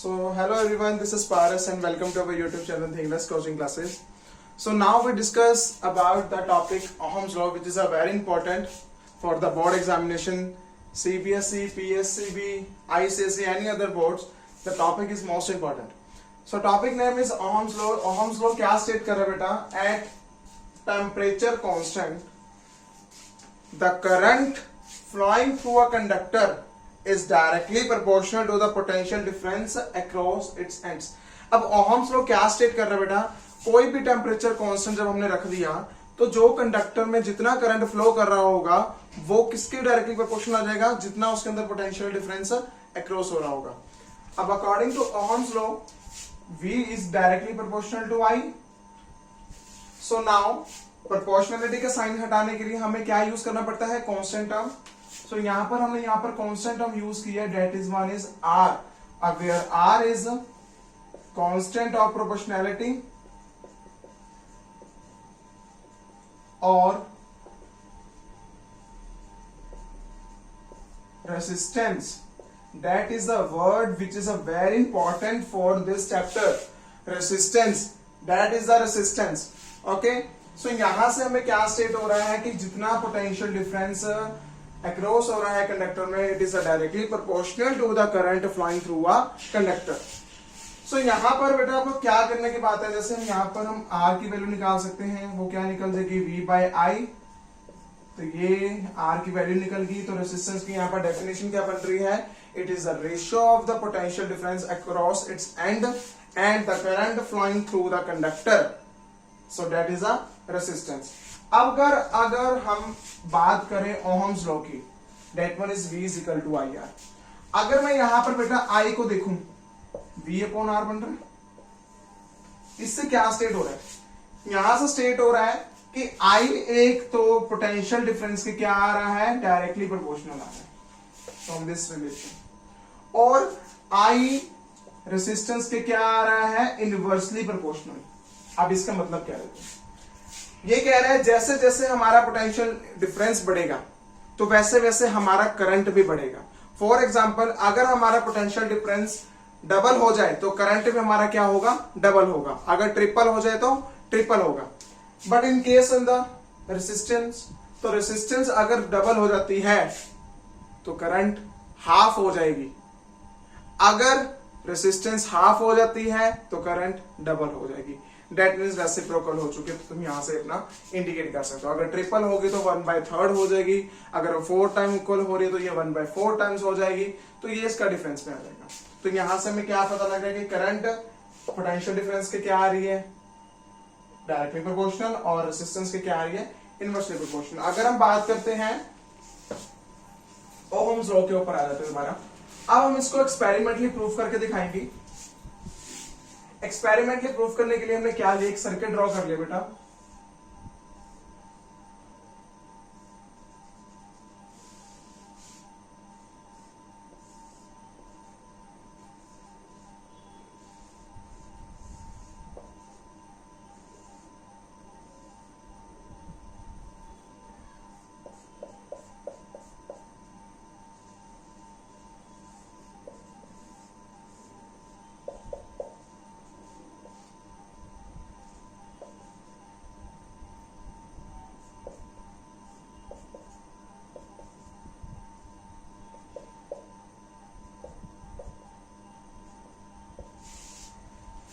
So hello everyone, this is Paras and welcome to our YouTube channel Thinkless Coaching Classes. So now we discuss about the topic Ohm's law, which is a very important for the board examination, CBSE, PSCB, ICSE, any other boards. The topic is most important. So topic name is Ohm's law. Ohm's law क्या state कर रहा है बेटा? At temperature constant, the current flowing through a conductor is directly proportional to the potential difference across its ends. अब Ohm's law क्या state कर रहा है बेटा? कोई भी टेम्परेचर कांस्टेंट जब हमने रख दिया तो जो कंडक्टर में जितना करंट फ्लो कर रहा होगा वो किसके डायरेक्टली प्रोपोर्शनल आ जाएगा? जितना उसके अंदर पोटेंशियल डिफरेंस अक्रॉस हो रहा होगा. अब according to Ohm's law V is directly proportional to I. So now proportionality का साइन हटाने के लिए हमें क्या यूज करना पड़ता है? Constant term. सो यहां पर हमने यहां पर कांस्टेंट टर्म यूज किया, that is one is R. अब where R is constant of proportionality और resistance. That is the word which is a very important for this chapter. Resistance. That is the resistance. Okay. So यहां से हमें क्या state हो रहा है कि जितना पोटेंशियल डिफरेंस अक्रॉस हो रहा है कंडक्टर में, it is directly proportional to the current flowing through a conductor. So यहां पर बेटा आपको क्या करने की बात है? जैसे हम यहां पर हम R की वैल्यू निकाल सकते हैं, वो क्या निकल जाएगी? V by I. तो ये R की वैल्यू निकल गई. तो रेजिस्टेंस की यहाँ पर डेफिनेशन क्या बन रही है? It is the ratio of the potential difference across its end and the current flowing through the conductor. So that is a resistance. अगर हम बात करें ओहम्स लॉ की, that one is V is equal to I R. अगर मैं यहां पर बेटा I को देखूं, V अपॉन R बन रहा है. इससे क्या स्टेट हो रहा है? यहां से स्टेट हो रहा है कि I एक तो पोटेंशियल डिफरेंस के क्या आ रहा है? डायरेक्टली प्रोपोर्शनल आ रहा है फ्रॉम दिस रिलेशन. और I रेसिस्टेंस के क्या आ रहा है? Inversely proportional. अब इसका मतलब क्या है? ये कह रहा है जैसे जैसे हमारा पोटेंशियल डिफरेंस बढ़ेगा तो वैसे वैसे हमारा करंट भी बढ़ेगा. फॉर एग्जांपल, अगर हमारा पोटेंशियल डिफरेंस डबल हो जाए तो करंट भी हमारा क्या होगा? डबल होगा. अगर ट्रिपल हो जाए तो ट्रिपल होगा. But in case in the resistance, तो रेसिस्टेंस अगर डबल हो जाती है तो करंट हाफ हो जाएगी. अगर रेसिस्टेंस हाफ हो जाती है तो करंट डबल हो जाएगी. डेट मीन्स रेसिप्रोकल हो चुके, तो तुम यहां से अपना इंडिकेट कर सकते हो. अगर ट्रिपल होगी तो 1/3 हो जाएगी. अगर 4 टाइम इक्वल हो रही है तो ये 1/4 टाइम्स हो जाएगी. तो ये इसका डिफरेंस में आ जाएगा. तो यहां से हमें क्या पता लग रहा है कि करंट पोटेंशियल डिफरेंस के क्या आ रही है? Directly proportional. और रेजिस्टेंस के क्या आ रही है? Inversely proportional. अगर हम बात करते हैं ओहम्स लॉ के ऊपर आ जाते हैं दोबारा. अब हम इसको एक्सपेरिमेंटली प्रूफ करके दिखाएंगे. एक्सपेरिमेंटली प्रूफ करने के लिए हमने क्या लिया? एक सर्किट ड्रॉ कर लिया बेटा.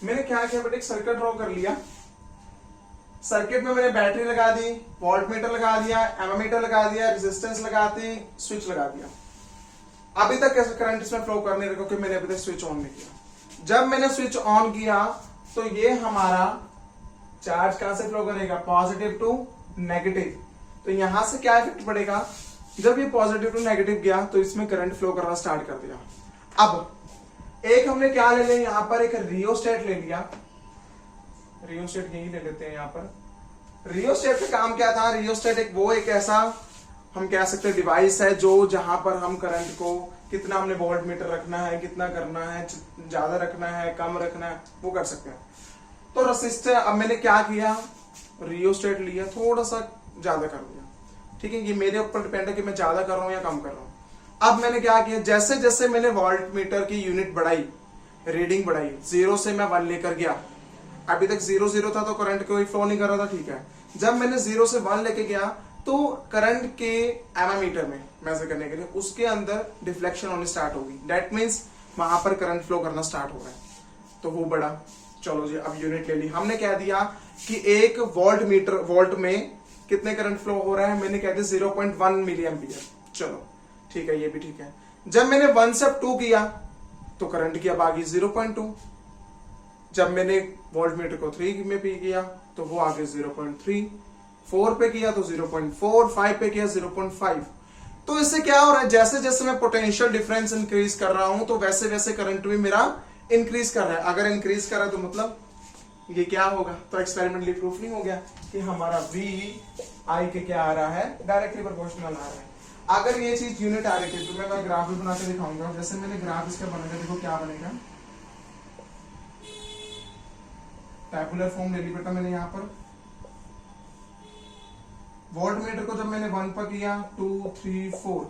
मैंने क्या किया बेटा? एक सर्किट ड्रॉ कर लिया. सर्किट में मैंने बैटरी लगा दी, वोल्ट मीटर लगा दिया, एमीमीटर लगा दिया, रेजिस्टेंस लगा दी, स्विच लगा दिया. अभी तक कैसे करंट इसमें फ्लो करने रखो कि मैंने अभी तक स्विच ऑन नहीं किया. जब मैंने स्विच ऑन किया तो ये हमारा चार्ज कहां से फ्लो करेगा? Positive to negative. तो यहां से क्या इफेक्ट पड़ेगा? जब ये पॉजिटिव टू नेगेटिव गया तो इसमें करंट फ्लो करना स्टार्ट कर दिया. अब एक हमने क्या ले लिया? यहां पर एक रियोस्टेट ले लिया. रियोस्टेट यही ले लेते हैं. यहां पर रियोस्टेट का काम क्या था? रियोस्टेट एक ऐसा हम कह सकते हैं डिवाइस है जो जहां पर हम करंट को कितना हमने वोल्ट मीटर रखना है, कितना करना है, ज्यादा रखना है, कम रखना है, वो कर सकते हैं. तो रेसिस्टर, अब मैंने क्या किया? रियोस्टेट लिया, थोड़ा सा ज्यादा कर दिया. ठीक है, ये मेरे ऊपर डिपेंड है कि मैं ज्यादा कर रहा हूं या कम कर रहा हूं. अब मैंने क्या किया? जैसे जैसे मैंने वोल्ट मीटर की यूनिट बढ़ाई, रीडिंग बढ़ाई, 0 से मैं 1 लेकर गया, अभी तक 0 0 था तो करंट कोई फ्लो नहीं कर रहा था, ठीक है। जब मैंने 0 से 1 लेके गया तो करंट के एमामीटर में मेजर करने के लिए उसके अंदर डिफ्लेक्शन होनी स्टार्ट होगी, दैट मीन्स वहां पर करंट फ्लो करना स्टार्ट हो रहा है, तो वो बढ़ा। चलो जी, अब यूनिट ले ली हमने, कह दिया कि 1 वोल्ट में कितने करंट फ्लो हो रहा है, मैंने कह दिया 0.1 मिली एम्पियर। चलो ठीक है, ये भी ठीक है। जब मैंने 1 से 2 किया तो करंट की अब आ गई 0.2, जब मैंने वोल्ट मीटर को 3 में पे किया तो वो आगे 0.3, 4 पे किया तो 0.4, 5 पे किया 0.5। तो इससे क्या हो रहा है, जैसे जैसे मैं पोटेंशियल डिफरेंस इंक्रीज कर रहा हूं तो वैसे वैसे करंट भी मेरा इंक्रीज कर रहा है। अगर इंक्रीज कर रहा है तो मतलब ये क्या होगा, तो एक्सपेरिमेंटली प्रूफ नहीं हो गया कि हमारा V I के क्या आ रहा है, डायरेक्टली प्रोपोर्शनल आ रहा है। अगर ये चीज यूनिट आ रही थी तो मैं ग्राफ भी बना के दिखाऊंगा। जैसे मैंने ग्राफ इसका बनाया, देखो क्या बनेगा, टैबुलर फॉर्म ले ली बेटा मैंने यहाँ पर। वोल्ट मीटर को जब मैंने 1 पर किया, 2 3 4,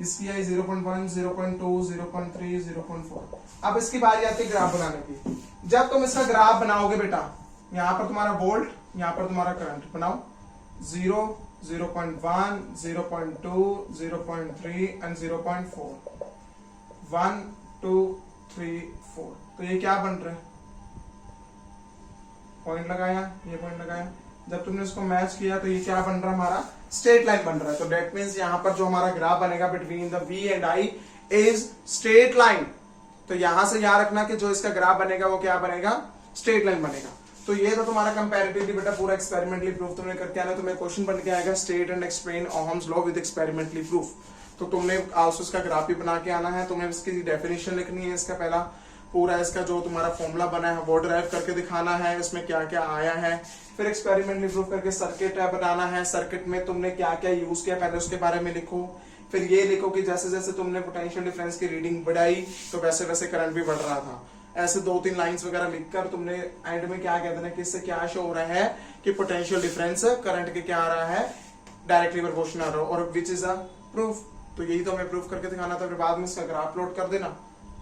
इसकी आई 0.1, 0.2, 0.3, 0.4। अब इसकी बारी आती है ग्राफ बनाने की। जब तुम इसका ग्राफ बनाओगे बेटा, यहां पर तुम्हारा वोल्ट, यहां पर तुम्हारा करंट, बनाओ 0, 0.1, 0.2, 0.3 एंड 0.4, 1 2 3 4। तो ये क्या बन रहा है, पॉइंट लगाया, ये पॉइंट लगाया, जब तुमने इसको मैच किया तो ये क्या बन रहा है, हमारा स्ट्रेट लाइन बन रहा है। तो दैट मींस यहां पर जो हमारा ग्राफ बनेगा between the V and I is straight line. तो यहां से याद रखना कि जो इसका ग्राफ बनेगा वो क्या बनेगा, स्ट्रेट लाइन बनेगा। तो ये तो तुम्हारा कंपैरेटिवली बेटा पूरा एक्सपेरिमेंटली प्रूफ तुमने करके आना, तुम्हें क्वेश्चन बन के आएगा state and explain Ohm's law with experimentally proof. तो तुमने आल्सो इसका ग्राफ भी बना के आना है, तुम्हें इसकी डेफिनेशन लिखनी है, इसका पहला पूरा इसका जो तुम्हारा फॉर्मूला बना है वो डिराइव करके दिखाना है, इसमें क्या क्या आया है, फिर एक्सपेरिमेंटली प्रूफ करके सर्किट बनाना है, सर्किट में तुमने क्या क्या यूज किया पहले उसके बारे में लिखो, फिर ये लिखो कि जैसे जैसे तुमने पोटेंशियल डिफरेंस की रीडिंग बढ़ाई तो वैसे वैसे करंट भी बढ़ रहा था। ऐसे 2-3 लाइंस वगैरह लिखकर तुमने एंड में क्या कहते हैं कि इससे क्या शो हो रहा है कि पोटेंशियल डिफरेंस करंट के क्या आ रहा है, डायरेक्टली प्रोपोर्शनल आ रहा है, और विच इज अ प्रूफ। तो यही तो हमें प्रूफ करके दिखाना था, फिर बाद में इसका ग्राफ प्लॉट कर देना,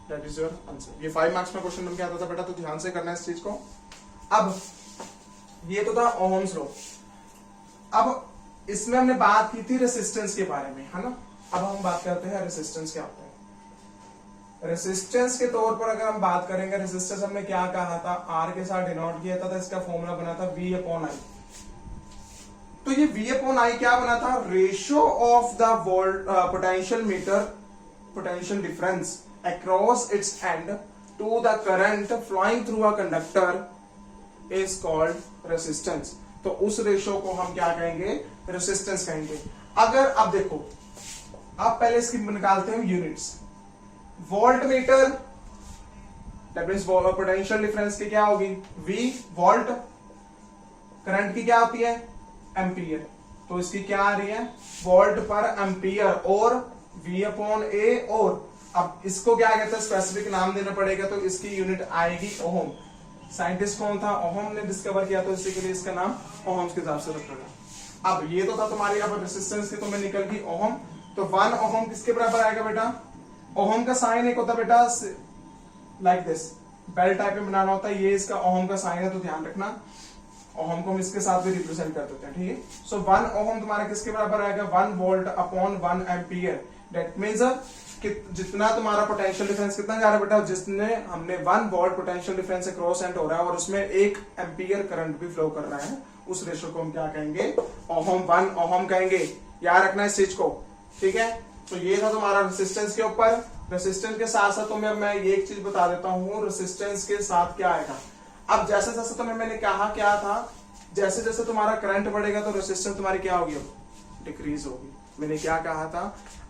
दैट इज योर आंसर। ये 5 मार्क्स में क्वेश्चन बन के आता था बेटा, तो ध्यान से करना है इस चीज को। अब ये तो था ओहम्स लॉ। अब इसमें हमने बात की थी रेसिस्टेंस के बारे में, है ना। अब हम बात करते हैं रेसिस्टेंस क्या होता है। रेसिस्टेंस के तौर पर अगर हम बात करेंगे, रेसिस्टेंस हमने क्या कहा था, R के साथ डिनोट किया था, इसका फॉर्मूला बना था V/I। तो ये V/I क्या बना था, ratio of the volt potential meter potential difference across its end to the current flowing through a conductor is called resistance। तो उस रेशियो को हम क्या कहेंगे, रेसिस्टेंस कहेंगे। अगर अब देखो, आप पहले इसकी निकालते हैं units. Volt meter that means potential difference की क्या होगी, V वोल्ट, करंट की क्या होती है, एम्पियर। तो इसकी क्या आ रही है, वोल्ट पर एम्पियर, और V/A। और अब इसको क्या कहते हैं, स्पेसिफिक नाम देना पड़ेगा, तो इसकी यूनिट आएगी ओहम। साइंटिस्ट कौन था, ओहम ने डिस्कवर किया, तो इसी के लिए इसका नाम ओहम्स के हिसाब से रखा। अब ये तो था तुम्हारे यहाँ पर रेसिस्टेंस की, तो मैं निकल गई ओहम। तो 1 ओहम किसके बराबर आएगा बेटा, ओहम का साइन एक होता है बेटा लाइक दिस, बेल टाइप में बनाना होता है, ये इसका ओहम का साइन है, तो ध्यान रखना ओहम को हम इसके साथ भी रिप्रेजेंट कर देते हैं, ठीक है। सो 1 ओहम तुम्हारा किसके बराबर आएगा, 1 volt upon 1 ampere. That means कि जितना तुम्हारा पोटेंशियल डिफरेंस कितना जा रहा है बेटा, जिसने हमने 1 वोल्ट पोटेंशियल डिफरेंस से क्रॉस एंड हो रहा है और उसमें 1 एम्पियर करंट भी फ्लो कर रहा है, उस रेशियो को हम क्या कहेंगे, ओहम। 1 ओहम कहेंगे, याद रखना इस चीज को, ठीक है। तो ये था तुम्हारा रेसिस्टेंस के ऊपर। रेसिस्टेंस के साथ साथ तुम्हें मैं ये एक चीज बता देता हूं, रेसिस्टेंस के साथ क्या आएगा। अब जैसे जैसे तुम्हें मैंने कहा क्या था, जैसे जैसे तुम्हारा करंट बढ़ेगा तो रेसिस्टेंस तुम्हारी क्या होगी, डिक्रीज होगी। मैंने क्या कहा था,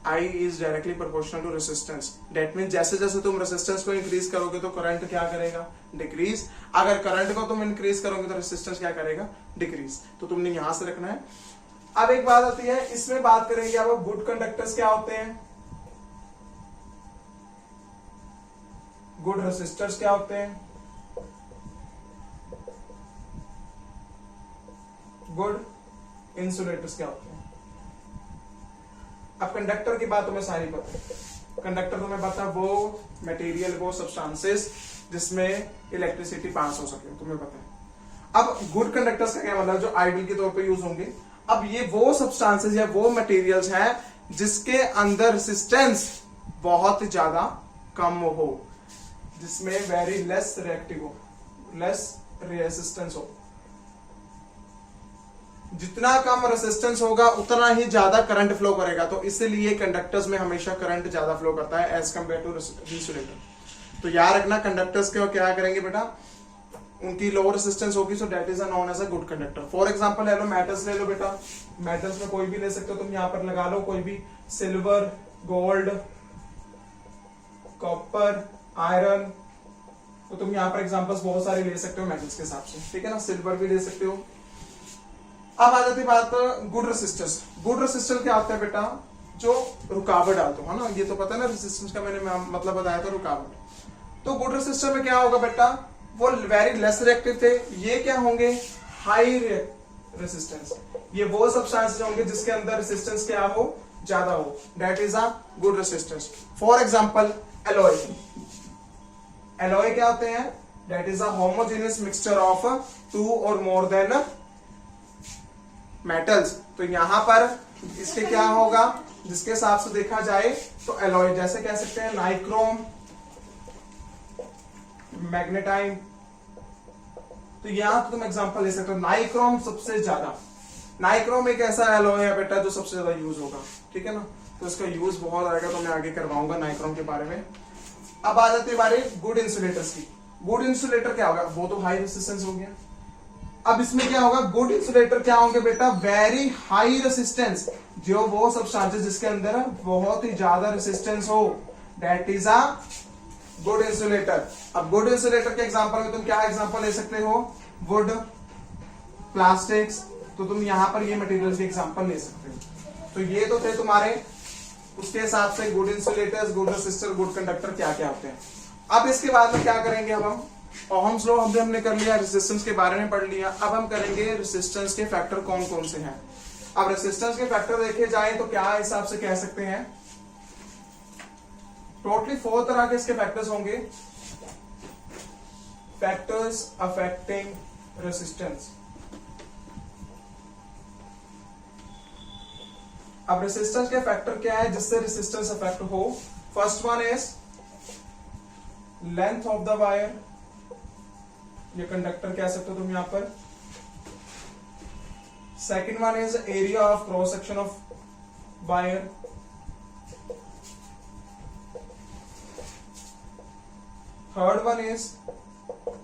I is directly proportional to resistance। That means जैसे जैसे तुम रेसिस्टेंस को इंक्रीज करोगे तो करंट क्या करेगा, डिक्रीज। अगर करंट को तुम इंक्रीज करोगे तो रेसिस्टेंस क्या करेगा, डिक्रीज। तो तुमने यहां से रखना है। अब एक बात आती है, इसमें बात करेंगे अब गुड कंडक्टर्स क्या होते हैं, गुड रेसिस्टर्स क्या होते हैं, गुड इंसुलेटर्स क्या होते हैं। अब कंडक्टर की बात तुम्हें सारी पता है। कंडक्टर तुम्हें पता है वो मटेरियल, वो सब्सटेंसेस जिसमें इलेक्ट्रिसिटी पास हो सके, तुम्हें पता है। अब गुड कंडक्टर्स का क्या मतलब, जो आइडियल के तौर पे यूज होंगे। अब ये वो सब्सटेंसेस या वो मटेरियल्स हैं जिसके अंदर रेसिस्टेंस बहुत ज्यादा कम हो, जिसमें वेरी लेस रिएक्टिव हो, लेस रेसिस्टेंस हो। जितना कम रेसिस्टेंस होगा उतना ही ज्यादा करंट फ्लो करेगा, तो इसीलिए कंडक्टर्स में हमेशा करंट ज्यादा फ्लो करता है एज कंपेयर टू इंसुलेटर। तो याद रखना कंडक्टर्स के क्या करेंगे बेटा, उनकी लो रेसिस्टेंस होगी, so that is known as a good conductor. For example ले लो, मेटल्स ले लो बेटा, मेटल्स में कोई भी ले सकते हो तुम, यहां पर लगा लो कोई भी, सिल्वर, गोल्ड, कॉपर, आयरन, तो तुम यहां पर एग्जांपल्स बहुत सारे ले सकते हो मेटल्स के हिसाब से, ठीक है ना, सिल्वर भी ले सकते हो। अब आ जाती बात गुड रेसिस्टर्स। गुड रेसिस्टर क्या होता है बेटा, जो रुकावट डालते हो, है ना, ये तो पता है ना रेसिस्टेंस का, मैंने मतलब बताया था रुकावट। तो गुड रेसिस्टर में क्या होगा बेटा, वो वेरी लेस रिएक्टिव थे, ये क्या होंगे, हाई रेसिस्टेंस। ये वो सब्सटेंसेस होंगे जिसके अंदर रेसिस्टेंस क्या हो, ज्यादा हो, that is a good resistance. For example alloy. Alloy क्या होते हैं, that is a homogeneous mixture of two or more then metals. तो यहां पर इसके क्या होगा, जिसके हिसाब से देखा जाए तो एलॉय जैसे कह सकते हैं नाइक्रोम, मैग्नेटाइट। तो यहां तो तुम एग्जांपल ले सकते हो, नाइक्रोम सबसे ज्यादा, नाइक्रोम एक ऐसा एलॉय है बेटा जो सबसे ज्यादा यूज होगा, ठीक है ना, तो इसका यूज बहुत आएगा, तो मैं आगे करवाऊंगा नाइक्रोम के बारे में। अब आ जाती है बारी गुड इंसुलेटर्स की। गुड इंसुलेटर क्या होगा, वो तो हाई रेसिस्टेंस हो गया। अब इसमें क्या होगा, गुड इंसुलेटर क्या होंगे बेटा, वेरी हाई रेसिस्टेंस, जो वो सब्सटेंसेस जिसके अंदर बहुत ही ज्यादा रेसिस्टेंस हो, that is a good insulator. अब गुड इंसुलेटर के एग्जांपल में तुम क्या एग्जांपल ले सकते हो, वुड, प्लास्टिक्स, तो तुम यहां पर ये मटेरियल के एग्जांपल ले सकते हो। तो ये तो थे तुम्हारे, उसके हिसाब से good insulators, good resistor, good conductor क्या क्या होते हैं। अब इसके बाद में क्या करेंगे, अब हम ओहम्स लॉ हमने कर लिया, रेसिस्टेंस के बारे में पढ़ लिया। अब हम करेंगे रेसिस्टेंस के फैक्टर कौन कौन से हैं। अब रेसिस्टेंस के फैक्टर देखे जाए तो क्या हिसाब से कह सकते हैं, टोटली 4 तरह के इसके फैक्टर्स होंगे, फैक्टर्स अफेक्टिंग रेसिस्टेंस। अब रेसिस्टेंस के फैक्टर क्या है जिससे रेसिस्टेंस अफेक्ट हो। First one is length of the wire, ये कंडक्टर कह सकते हो तुम यहां पर। Second one is area of cross section of wire. Third one is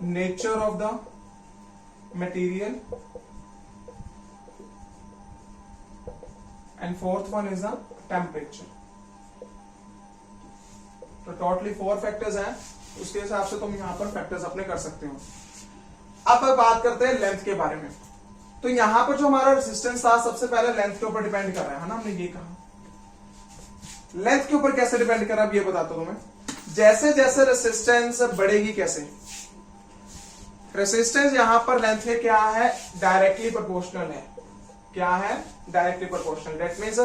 nature of the material and fourth one is the temperature. तो totally 4 factors हैं, उसके हिसाब से तुम यहां पर फैक्टर्स अपने कर सकते हो। अब बात करते हैं लेंथ के बारे में। तो यहां पर जो हमारा रेसिस्टेंस था सबसे पहले लेंथ के ऊपर डिपेंड कर रहा है ना, हमने ये कहा। लेंथ के ऊपर कैसे डिपेंड कर रहा है, अब ये बताता हूं मैं। जैसे जैसे रेसिस्टेंस बढ़ेगी, कैसे रेसिस्टेंस यहां पर लेंथ है क्या है, डायरेक्टली प्रोपोर्शनल है। क्या है, डायरेक्टली प्रोपोर्शनल। दैट मींस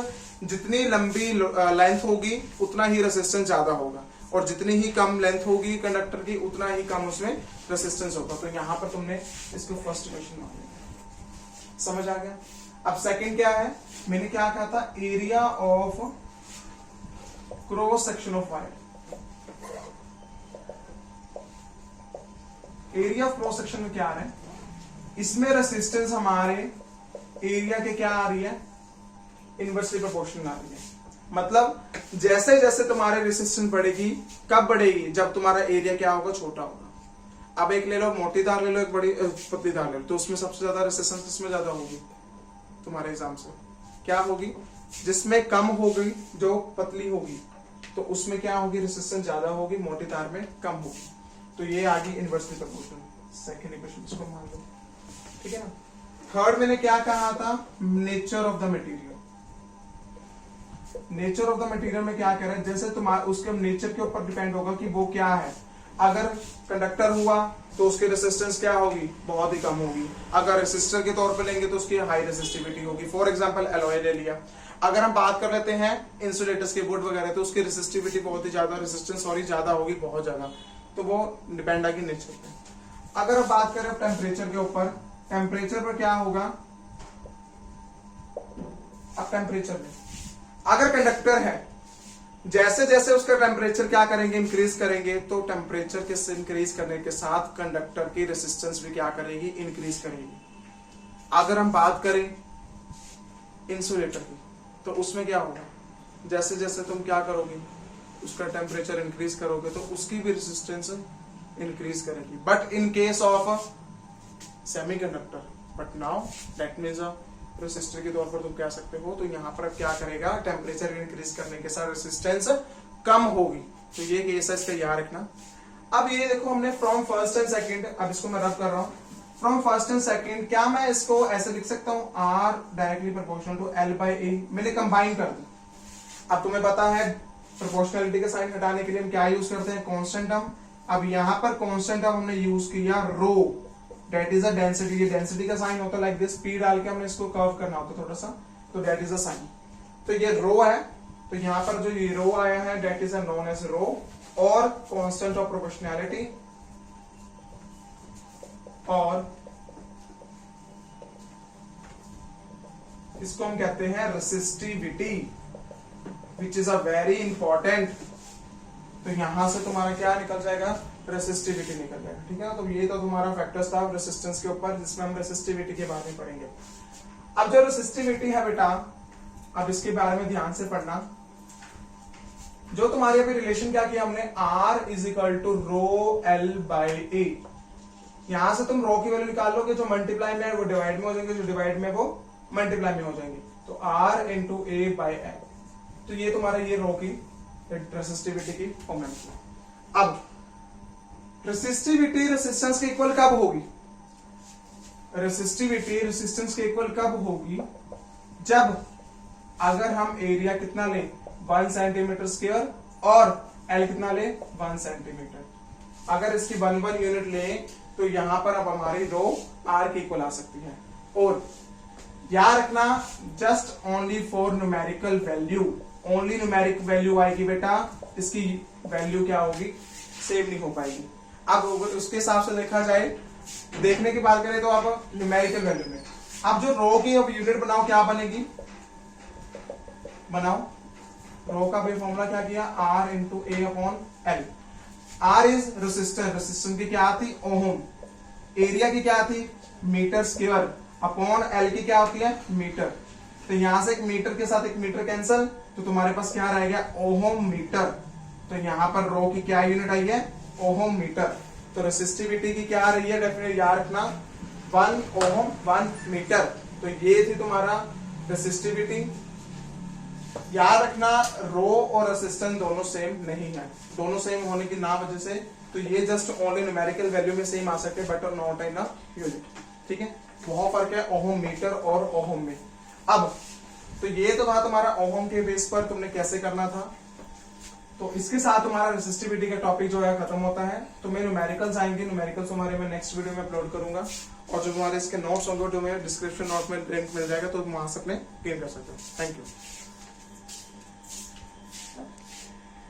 जितनी लंबी लेंथ होगी उतना ही रेसिस्टेंस ज्यादा होगा, और जितनी ही कम लेंथ होगी कंडक्टर की उतना ही कम उसमें रेसिस्टेंस होगा। तो यहां पर तुमने इसको फर्स्ट इक्वेशन मान लिया, समझ आ गया। अब सेकंड क्या है, मैंने क्या कहा था, area of cross section of wire. Area of cross section में क्या आ रहा है, इसमें रेसिस्टेंस हमारे एरिया के क्या आ रही है, इनवर्सली प्रोपोर्शनल आ रही है। मतलब जैसे जैसे तुम्हारे रेसिस्टेंस बढ़ेगी, कब बढ़ेगी, जब तुम्हारा एरिया क्या होगा, छोटा होगा। अब एक ले लो मोटी तार ले लो, एक बड़ी पतली तार ले लो, तो उसमें सबसे ज्यादा रेसिस्टेंस किसमें ज्यादा होगी, तुम्हारे एग्जाम से क्या होगी, जिसमें कम होगी, जो पतली होगी तो उसमें क्या होगी, रेसिस्टेंस ज्यादा होगी, मोटी तार में कम होगी। तो ये आ गई इनवर्सली प्रोपोर्शनल। सेकेंड इक्वेशन इसको मान लो, ठीक है ना। थर्ड मैंने क्या कहा था, nature of the material. Nature of the material में क्या कह रहे हैं, जैसे तुम्हारे उसके नेचर के ऊपर डिपेंड होगा कि वो क्या है। अगर कंडक्टर हुआ तो उसकी रेसिस्टेंस क्या होगी, बहुत ही कम होगी। अगर रेसिस्टर के तौर पे लेंगे तो उसकी हाई रेसिस्टिविटी होगी। फॉर एग्जांपल एलॉय ले लिया। अगर हम बात कर लेते हैं इंसुलेटर्स के बोर्ड वगैरह, तो उसकी रेसिस्टिविटी बहुत ही ज्यादा, रेसिस्टेंस सॉरी ज्यादा होगी, बहुत ज्यादा, तो वो डिपेंड आगे नेचर पे। अगर हम बात करें टेम्परेचर के ऊपर, टेम्परेचर पर क्या होगा, अब टेम्परेचर में अगर कंडक्टर है, जैसे जैसे उसका टेम्परेचर क्या करेंगे, इंक्रीज करेंगे, तो टेम्परेचर के इंक्रीज करने के साथ कंडक्टर की रेसिस्टेंस भी क्या करेगी, इंक्रीज करेगी। अगर हम बात करें इंसुलेटर की, तो उसमें क्या होगा, जैसे जैसे तुम क्या करोगे, उसका टेम्परेचर इंक्रीज करोगे तो उसकी भी रेसिस्टेंस इंक्रीज करेगी। But in case of semiconductor, but now that means resistor के तौर पर तुम कह सकते हो, तो यहाँ पर अब क्या करेगा, टेम्परेचर इंक्रीज करने के साथ रेसिस्टेंस कम होगी। तो ये केस है, इसका याद रखना। अब ये देखो हमने फ्रॉम फर्स्ट एंड सेकंड, अब इसको मैं रब कर रहा हूं, फ्रॉम फर्स्ट एंड सेकंड, क्या मैं इसको ऐसे लिख सकता हूं, R directly proportional to L by A, मैंने कंबाइन कर दी। अब तुम्हें पता है प्रोपोर्शनलिटी का साइन हटाने के लिए हम क्या यूज करते हैं, कांस्टेंट टर्म। अब यहां पर कांस्टेंट टर्म हमने यूज किया रो, दैट इज अ डेंसिटी, ये डेंसिटी का साइन होता है लाइक दिस, पी डाल के हमने इसको कर्व करना होता है थोड़ा सा, तो दैट इज अ साइन। तो ये रो है, तो यहां पर जो ये रो आया है that is a known as rho, और कांस्टेंट ऑफ प्रोपोर्शनैलिटी, और इसको हम कहते हैं resistivity, which is a very important. तो यहां से तुम्हारा क्या निकल जाएगा, रेसिस्टिविटी निकल जाएगा, ठीक है ना। तो ये तो तुम्हारा फैक्टर्स था रेसिस्टेंस के ऊपर, जिसमें हम रेसिस्टिविटी के बारे में पढ़ेंगे। अब जो रेसिस्टिविटी है बेटा, अब इसके बारे में ध्यान से पढ़ना। जो तुम्हारे अभी रिलेशन क्या किया हमने, R is equal to rho L by A. यहां से तुम रो की वैल्यू निकाल लोगे, जो मल्टीप्लाई में है वो डिवाइड में हो जाएंगे, जो डिवाइड में वो मल्टीप्लाई में हो जाएंगे, तो R into A by L. तो ये तुम्हारा ये रो की रेसिस्टिविटी की फॉर्मूला। अब रेसिस्टिविटी रेसिस्टेंस के इक्वल कब होगी, रेसिस्टिविटी रेसिस्टेंस के इक्वल कब होगी, जब अगर हम एरिया कितना लें 1 सेंटीमीटर स्क्वायर और एल कितना ले 1 सेंटीमीटर। अगर इसकी 1 यूनिट लें तो यहां पर अब हमारी रो आर के इक्वल आ सकती है। और याद रखना, just only for numerical value, only numeric value आएगी बेटा, इसकी वैल्यू क्या होगी, सेव नहीं हो पाएगी। अब उसके हिसाब से देखा जाए, देखने की बात करें तो अब न्यूमेरिकल वैल्यू में, अब जो रो की अब यूनिट बनाओ, क्या बनेगी, बनाओ रो का भी फॉर्मूला क्या किया, R into A upon L. R is resistance, resistance की क्या थी, ओम, एरिया की क्या थी, मीटर स्क्वायर, अपॉन एल की क्या होती है, मीटर। तो यहां से एक मीटर के साथ एक मीटर कैंसल, तो तुम्हारे पास क्या रह गया, ओम मीटर। तो यहां पर रो की क्या यूनिट आई है, ओम मीटर। तो रेसिस्टिविटी की क्या आ रही है, डेफिनेटली याद रखना 1 ओम 1 मीटर। तो ये थी तुम्हारा रेसिस्टिविटी। याद रखना रो और रेसिस्टेंस दोनों सेम नहीं है, दोनों सेम होने की ना वजह से तो ये जस्ट ओनली न्यूमेरिकल वैल्यू में सेम आ सकते हैं, बट नॉट इन यूनिट, ठीक है। बहुत फर्क है ओम मीटर और ओम में। अब तो ये तो था तुम्हारा ओम के बेस पर तुमने कैसे करना था। तो इसके साथ तुम्हारा रेसिस्टिविटी का टॉपिक जो है खत्म होता है। तो मैं न्यूमेरिकल्स आएंगे, न्यूमेरिकल्स हमारे मैं नेक्स्ट वीडियो में अपलोड करूंगा, और जो तुम्हारे इसके नोट्स होंगे जो मैं डिस्क्रिप्शन नोट में लिंक मिल जाएगा, तो तुम वहां से अपने गेन कर सकते हो। Thank you.